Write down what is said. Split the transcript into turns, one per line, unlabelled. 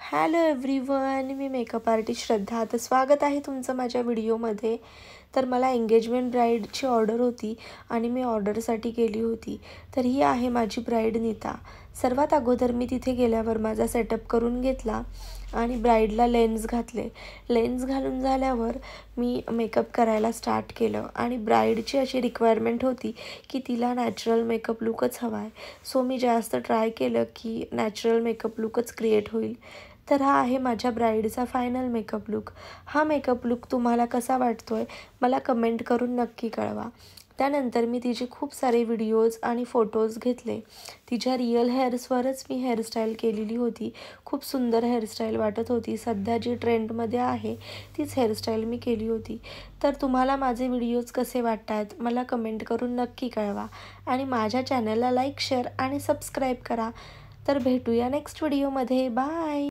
Hello everyone, मी makeup artist श्रद्धा. तर स्वागत आहे तुमचं माझ्या व्हिडिओमध्ये. तर मला एंगेजमेंट ब्राईडची ऑर्डर होती आणि मी ऑर्डरसाठी गेली होती. तर ही आहे माझी ब्राईड नीता. सर्वात अगोदर मी तिथे गेल्यावर माझा सेटअप करून घेतला आणि ब्राईडला लेन्स घातले. लेन्स घालून झाल्यावर मी मेकअप करायला स्टार्ट केलं आणि ब्राईडची अशी रिक्वायरमेंट होती की तिला नॅचरल मेकअप लुकच हवा आहे. सो मी जास्त ट्राय केलं की नॅचरल मेकअप लुकच क्रिएट होईल. तर हा आहे माझ्या ब्राईडचा फायनल मेकअप लुक. हा मेकअप लुक तुम्हाला कसा वाटतोय मला कमेंट करून नक्की कळवा. त्यानंतर मी तिचे खूप सारे व्हिडिओज आणि फोटोज घेतले. तिच्या रिअल हेअर्सवरच मी हेअरस्टाईल केलेली होती. खूप सुंदर हेअरस्टाईल वाटत होती. सध्या जी ट्रेंडमध्ये आहे तीच हेअरस्टाईल मी केली होती. तर तुम्हाला माझे व्हिडिओज कसे वाटत आहेत मला कमेंट करून नक्की कळवा आणि माझ्या चॅनलला लाईक, शेअर आणि सबस्क्राईब करा. तर भेटूया नेक्स्ट व्हिडिओमध्ये. बाय.